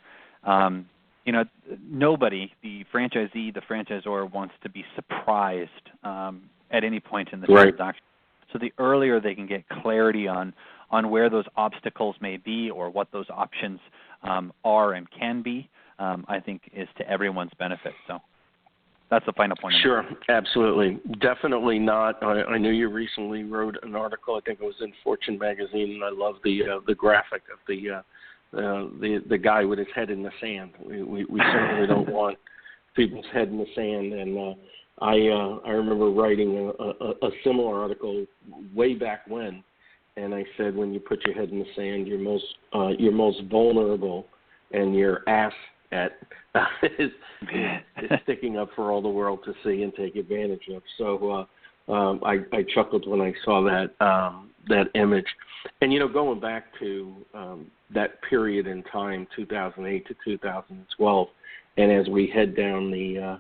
Nobody, the franchisee, the franchisor, wants to be surprised at any point in the transaction. So the earlier they can get clarity on where those obstacles may be or what those options are and can be, I think is to everyone's benefit. So that's the final point.
Sure, absolutely. Definitely not. I know you recently wrote an article, I think it was in Fortune magazine, and I love the graphic of the guy with his head in the sand. We certainly don't want people's head in the sand, and I remember writing a similar article way back when, and I said when you put your head in the sand, you're most vulnerable, and your ass is sticking up for all the world to see and take advantage of. So I chuckled when I saw that image. And going back to that period in time, 2008 to 2012, and as we head down the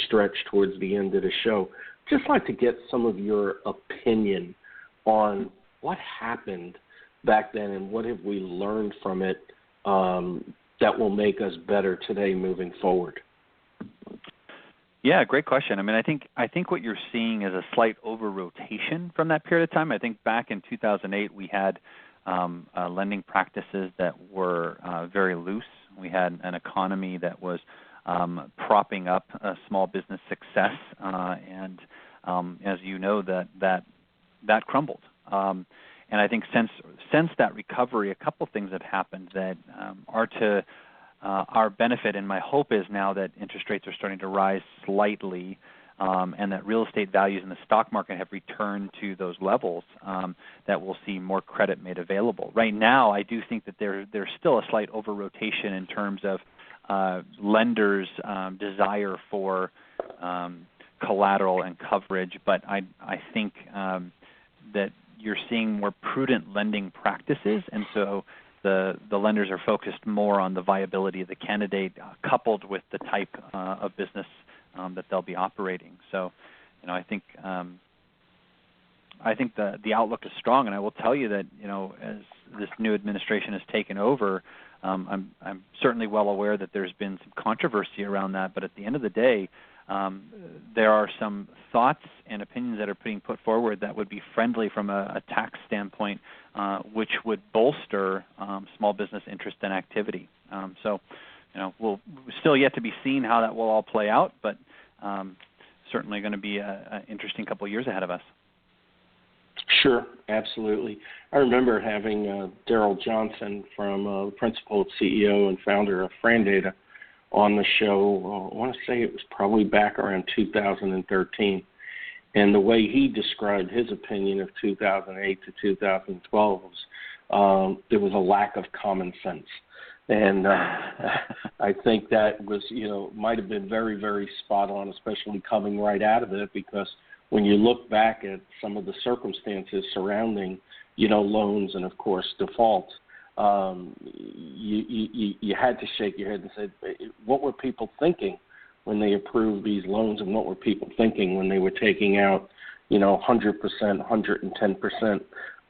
stretch towards the end of the show, just like to get some of your opinion on what happened back then and what have we learned from it that will make us better today moving forward.
Yeah, great question. I mean, I think what you're seeing is a slight over-rotation from that period of time. I think back in 2008 we had lending practices that were very loose. We had an economy that was propping up small business success, and as you know, that crumbled. And I think since that recovery, a couple things have happened that are to our benefit, and my hope is now that interest rates are starting to rise slightly, and that real estate values in the stock market have returned to those levels, that we'll see more credit made available. Right now, I do think that there's still a slight over-rotation in terms of lenders' desire for collateral and coverage, but I think that you're seeing more prudent lending practices, and so the lenders are focused more on the viability of the candidate coupled with the type of business that they'll be operating. So, I think the outlook is strong, and I will tell you that as this new administration has taken over, I'm certainly well aware that there's been some controversy around that. But at the end of the day, there are some thoughts and opinions that are being put forward that would be friendly from a tax standpoint, which would bolster small business interest and activity. So, we'll still yet to be seen how that will all play out, but certainly going to be an interesting couple of years ahead of us.
Sure, absolutely. I remember having Daryl Johnson from principal, CEO, and founder of FranData on the show. I want to say it was probably back around 2013. And the way he described his opinion of 2008 to 2012 was there was a lack of common sense. And I think that was, might have been very, very spot on, especially coming right out of it, because when you look back at some of the circumstances surrounding, loans and, of course, default, you had to shake your head and say, what were people thinking when they approved these loans, and what were people thinking when they were taking out, 100%, 110%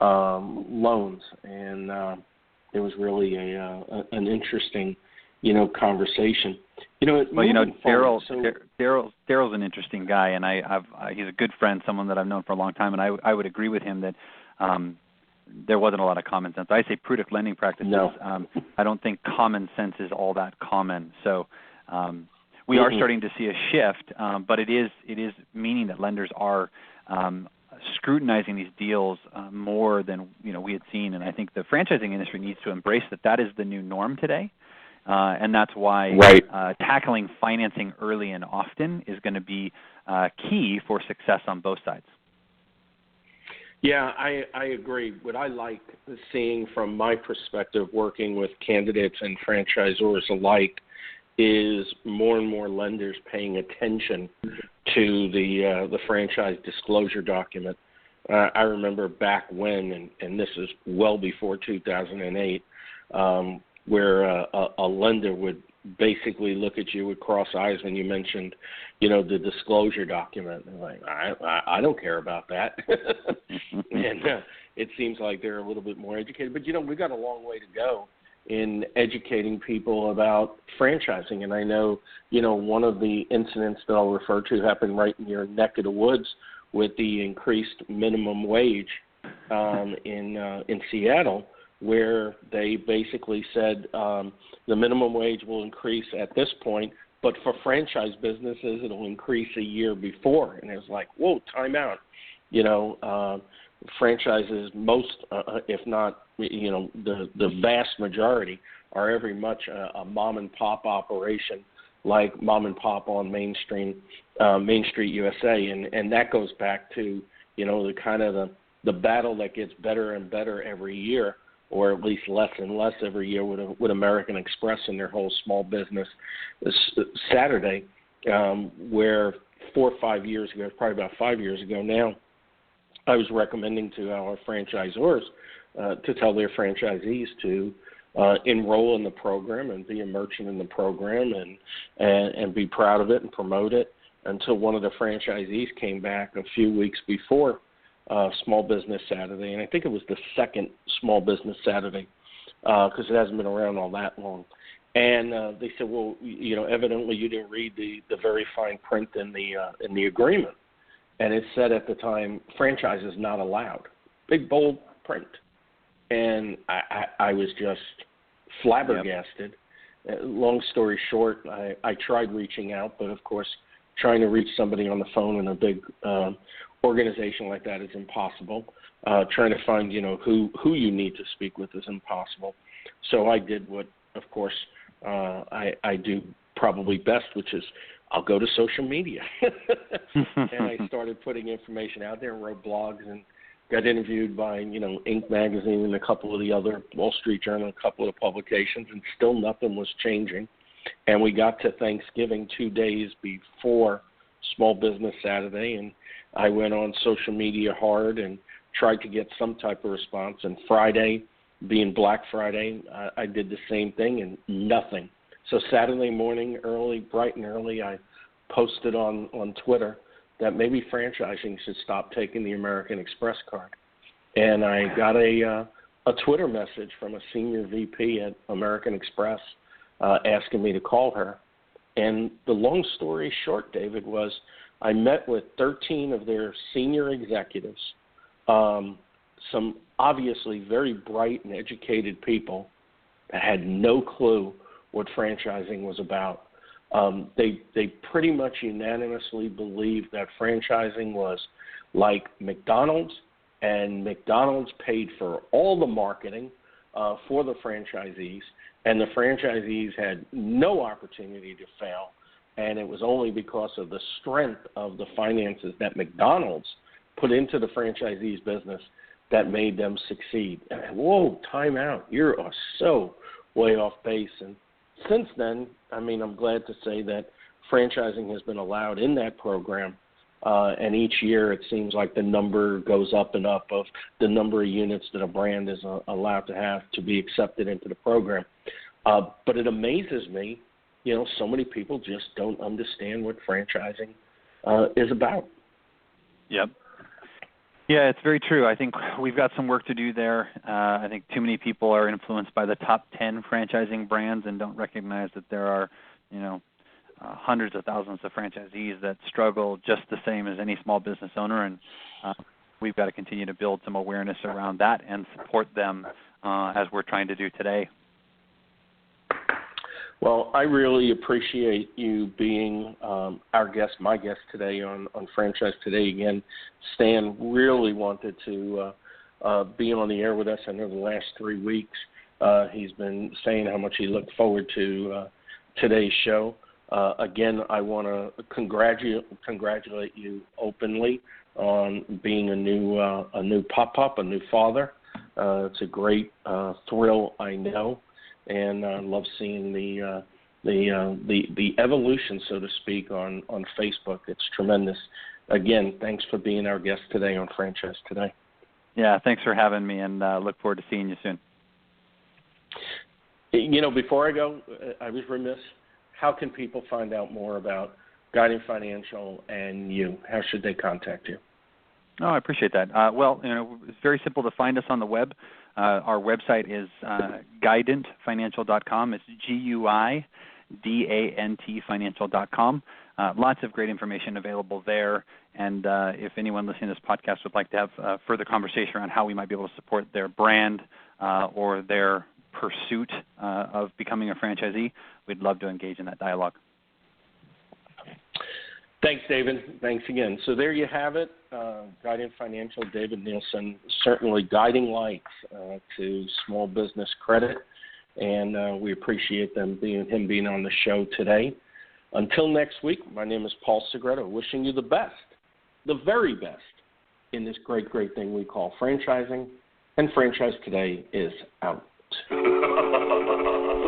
loans? And it was really an interesting, conversation.
Daryl's an interesting guy, and he's a good friend, someone that I've known for a long time, and I would agree with him that there wasn't a lot of common sense. I say prudent lending practices.
No.
I don't think common sense is all that common. So we are starting to see a shift, but it is meaning that lenders are scrutinizing these deals more than we had seen, and I think the franchising industry needs to embrace that is the new norm today, and that's why tackling financing early and often is going to be key for success on both sides.
Yeah, I agree. What I like seeing from my perspective, working with candidates and franchisors alike, is more and more lenders paying attention to the franchise disclosure document. I remember back when, and this is well before 2008, where a lender would basically look at you with cross eyes when you mentioned, the disclosure document. And like, I don't care about that. And it seems like they're a little bit more educated. But, we've got a long way to go in educating people about franchising. And I know, one of the incidents that I'll refer to happened right in your neck of the woods with the increased minimum wage in Seattle, where they basically said the minimum wage will increase at this point, but for franchise businesses, it'll increase a year before. And it was like, whoa, time out. Franchises, most, if not, the vast majority are very much a mom and pop operation, like mom and pop on Main Street USA, and that goes back to the kind of the battle that gets better and better every year, or at least less and less every year with American Express and their whole small business Saturday, where 4 or 5 years ago, probably about 5 years ago now, I was recommending to our franchisors to tell their franchisees to enroll in the program and be a merchant in the program and be proud of it and promote it, until one of the franchisees came back a few weeks before Small Business Saturday, and I think it was the second Small Business Saturday because it hasn't been around all that long. And they said, well, evidently you didn't read the very fine print in the agreement. And it said at the time, franchise is not allowed. Big, bold print. And I was just flabbergasted. Yep. Long story short, I tried reaching out, but of course, trying to reach somebody on the phone in a big organization like that is impossible. Trying to find, who you need to speak with is impossible. So I did what, of course, I do probably best, which is I'll go to social media. And I started putting information out there and wrote blogs and got interviewed by, Inc. magazine and a couple of the other, Wall Street Journal, a couple of publications, and still nothing was changing. And we got to Thanksgiving 2 days before Small Business Saturday, and I went on social media hard and tried to get some type of response. And Friday, being Black Friday, I did the same thing and nothing. So Saturday morning, bright and early, I posted on Twitter that maybe franchising should stop taking the American Express card. And I got a Twitter message from a senior VP at American Express asking me to call her. And the long story short, David, was I met with 13 of their senior executives, some obviously very bright and educated people that had no clue what franchising was about. They pretty much unanimously believed that franchising was like McDonald's, and McDonald's paid for all the marketing for the franchisees, and the franchisees had no opportunity to fail, and it was only because of the strength of the finances that McDonald's put into the franchisees' business that made them succeed. And whoa, time out. You are so way off base. And since then, I'm glad to say that franchising has been allowed in that program, and each year it seems like the number goes up and up of the number of units that a brand is allowed to have to be accepted into the program. But it amazes me, so many people just don't understand what franchising is about.
Yep. Yeah, it's very true. I think we've got some work to do there. I think too many people are influenced by the top 10 franchising brands and don't recognize that there are, hundreds of thousands of franchisees that struggle just the same as any small business owner. And we've got to continue to build some awareness around that and support them as we're trying to do today.
Well, I really appreciate you being my guest today on Franchise Today. Again, Stan really wanted to be on the air with us. I know the last 3 weeks he's been saying how much he looked forward to today's show. Again, I want to congratulate you openly on being a new pop-up, a new father. It's a great thrill, I know. And I love seeing the evolution, so to speak, on Facebook. It's tremendous. Again, thanks for being our guest today on Franchise Today.
Yeah, thanks for having me, and look forward to seeing you soon.
Before I go, I was remiss. How can people find out more about Guidant Financial and you? How should they contact you?
Oh, I appreciate that. It's very simple to find us on the web. Our website is guidantfinancial.com. It's GUIDANT financial.com. Lots of great information available there. And if anyone listening to this podcast would like to have further conversation around how we might be able to support their brand or their pursuit of becoming a franchisee, we'd love to engage in that dialogue.
Thanks, David. Thanks again. So there you have it. Guidant Financial, David Nilssen, certainly guiding lights to small business credit, and we appreciate him being on the show today. Until next week, my name is Paul Segreto, wishing you the best, the very best, in this great, great thing we call franchising, and Franchise Today is out.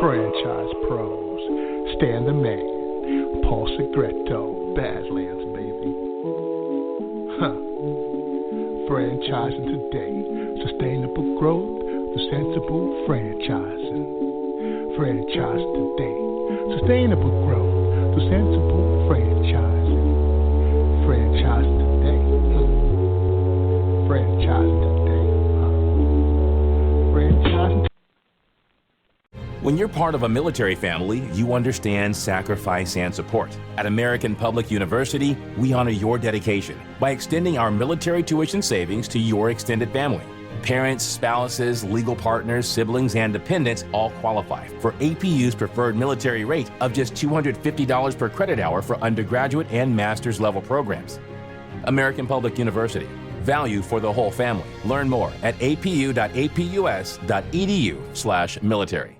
Franchise pros, Stan the man, Paul Segreto, Badlands, baby. Franchising today, sustainable growth, the sensible franchising. Franchise today, sustainable growth, the sensible franchising. Franchise today, franchising today, franchising.
When you're part of a military family, you understand sacrifice and support. At American Public University, we honor your dedication by extending our military tuition savings to your extended family. Parents, spouses, legal partners, siblings, and dependents all qualify for APU's preferred military rate of just $250 per credit hour for undergraduate and master's level programs. American Public University. Value for the whole family. Learn more at apu.apus.edu/military.